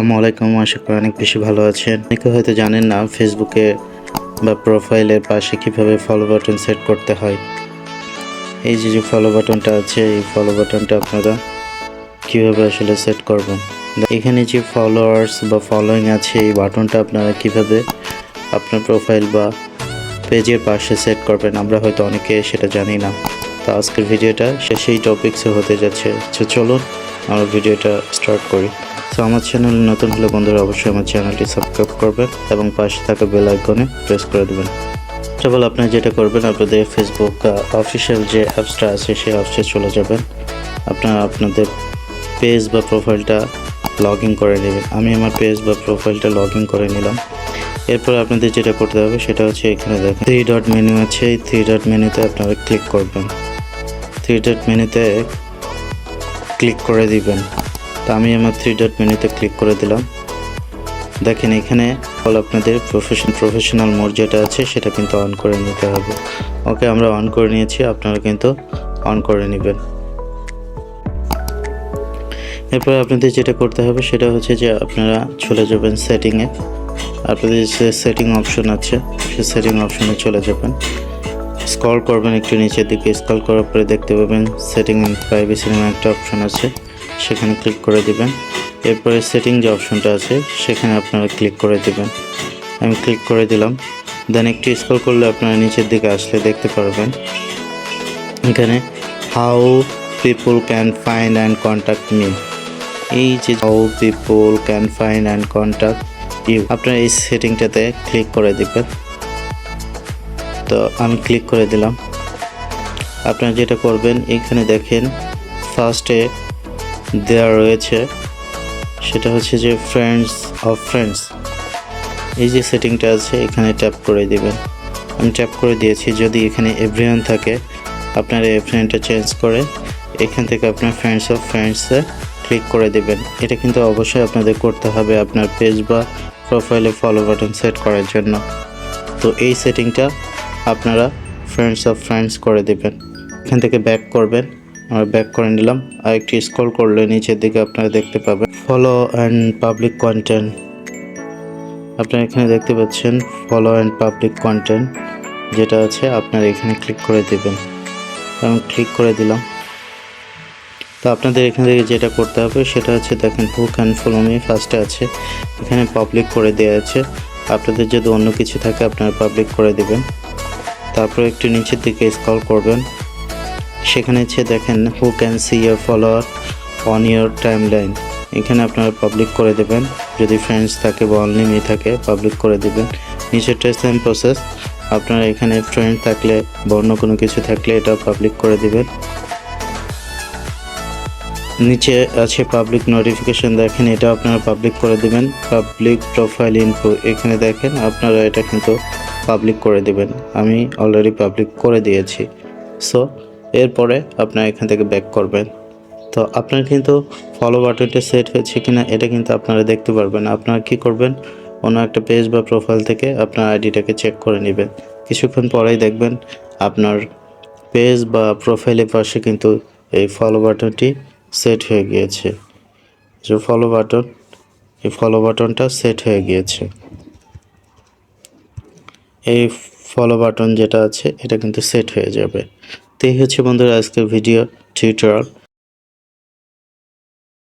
আসসালামু আলাইকুম, আশা করি অনেক বেশি ভালো আছেন। অনেকে হয়তো জানেন না ফেসবুকে বা প্রোফাইলের পাশে কিভাবে ফলো বাটন সেট করতে হয়। এই যে ফলো বাটনটা আছে, এই ফলো বাটনটা আপনারা কিভাবে আসলে সেট করবেন। এখানে যে ফলোয়ার্স বা ফলোয়িং আছে, এই বাটনটা আপনারা কিভাবে আপনার প্রোফাইল বা পেজের পাশে সেট করবেন, আমরা হয়তো অনেকে সেটা জানি না। তো আজকের ভিডিওটা সেই টপিকসে হতে যাচ্ছে। চলুন আমরা ভিডিওটা স্টার্ট করি। তো আমার চ্যানেল নতুন হলে বন্ধুরা অবশ্যই আমার চ্যানেলটি সাবস্ক্রাইব করবেন এবং পাশে থাকা বেল আইকনে প্রেস করে দেবেন। কেবল আপনারা যেটা করবেন, আপনাদের ফেসবুক অফিসিয়াল যে অ্যাপসটা আছে সেই অ্যাপসে চলে যাবেন। আপনারা আপনাদের পেজ বা প্রোফাইলটা লগ ইন করে নেবেন। আমি আমার পেজ বা প্রোফাইলটা লগ ইন করে নিলাম। এরপর আপনাদের যেটা করতে হবে সেটা হচ্ছে, এখানে দেখেন 3 ডট মেনু আছে। এই 3 ডট মেনুতে আপনারা ক্লিক করবেন। 3 ডট মেনুতে ক্লিক করে দিবেন। তো আমি আমার 3 ডট মেনুতে ক্লিক করে দিলাম। দেখেন এখানে আপনাদের প্রফেশনাল মোড যেটা আছে সেটা কিন্তু অন করে নিতে হবে। ওকে, আমরা অন করে নিয়েছি, আপনারা কিন্তু অন করে নেবেন। এরপর আপনাদের যেটা করতে হবে সেটা হচ্ছে যে আপনারা চলে যাবেন সেটিংয়ে। আপনাদের যে সেটিং অপশন আছে সেই সেটিং অপশনে চলে যাবেন। স্ক্রল করবেন একটু নিচের দিকে, স্ক্রল করার পরে দেখতে পাবেন সেটিং এন্ড প্রাইভেসি নামে একটা অপশন আছে, সেখানে ক্লিক করে দিবেন। এরপরে সেটিং যে অপশনটা আছে সেখানে আপনারা ক্লিক করে দিবেন। আমি ক্লিক করে দিলাম। দেন একটু স্ক্রল করলে আপনারা নিচের দিকে আসলে দেখতে পারবেন এখানে how people can find and contact me. এই যে how people can find and contact you, আপনারা এই সেটিংটাতে ক্লিক করে দিবেন। তো আমি ক্লিক করে দিলাম। আপনারা যেটা করবেন, এখানে দেখেন ফার্স্টে দেওয়া রয়েছে সেটা হচ্ছে যে ফ্রেন্ডস অফ ফ্রেন্ডস। এই যে সেটিংটা আছে এখানে ট্যাপ করে দিবেন। আমি ট্যাপ করে দিয়েছি। যদি এখানে এভরিওয়ান থাকে, আপনারা এভরিওয়ানটা চেঞ্জ করে এখান থেকে আপনার ফ্রেন্ডস অফ ফ্রেন্ডসে ক্লিক করে দিবেন। এটা কিন্তু অবশ্যই আপনাদের করতে হবে আপনার পেজ বা প্রোফাইলে ফলো বাটন সেট করার জন্য। তো এই সেটিংটা আপনারা ফ্রেন্ডস অফ ফ্রেন্ডস করে দিবেন। এখান থেকে ব্যাক করবেন। আমরা ব্যাক করে নিলাম। আর একটু স্ক্রল করলে নিচের দিকে আপনারা দেখতে পাবেন ফলো অ্যান্ড পাবলিক কন্টেন্ট। আপনারা এখানে দেখতে পাচ্ছেন ফলো অ্যান্ড পাবলিক কন্টেন্ট যেটা আছে, আপনারা এখানে ক্লিক করে দেবেন। এবং ক্লিক করে দিলাম। তো আপনাদের এখান থেকে যেটা করতে হবে সেটা হচ্ছে, দেখেন হু ক্যান ফলো মি ফার্স্টে আছে, এখানে পাবলিক করে দেওয়া আছে। আপনাদের যদি অন্য কিছু থাকে আপনারা পাবলিক করে দিবেন। তারপর একটু নিচের দিকে স্ক্রল করবেন, সেখানে হচ্ছে দেখেন who can see year follower on your time line, এখানে আপনারা পাবলিক করে দেবেন। যদি ফ্রেন্ডস থাকে বা অনলি মি থাকে পাবলিক করে দেবেন। নিচেরটা সেম প্রসেস, আপনারা এখানে ফ্রেন্ড থাকলে বা অন্য কোনো কিছু থাকলে এটা পাবলিক করে দেবেন। নিচে আছে পাবলিক নোটিফিকেশন, দেখেন এটা আপনারা পাবলিক করে দেবেন। পাবলিক প্রোফাইল ইনফো, এখানে দেখেন আপনারা এটা কিন্তু পাবলিক করে দেবেন। আমি অলরেডি পাবলিক করে দিয়েছি। সো এরপরে আপনারা এখান থেকে ব্যাক করবেন। তো আপনার কিন্তু ফলো বাটনটা সেট হয়েছে কিনা এটা কিন্তু আপনারা দেখতে পারবেন। আপনারা কি করবেন, অন্য একটা পেজ বা প্রোফাইল থেকে আপনার আইডিটাকে চেক করে নেবেন। কিছুক্ষণ পরেই দেখবেন আপনার পেজ বা প্রোফাইলের পাশে কিন্তু এই ফলো বাটনটি সেট হয়ে গিয়েছে। যে ফলো বাটন, এই ফলো বাটনটা সেট হয়ে গিয়েছে। এই ফলো বাটন যেটা আছে এটা কিন্তু সেট হয়ে যাবে। তো এই হচ্ছে বন্ধুরা আজকের ভিডিও টিউটোরিয়াল।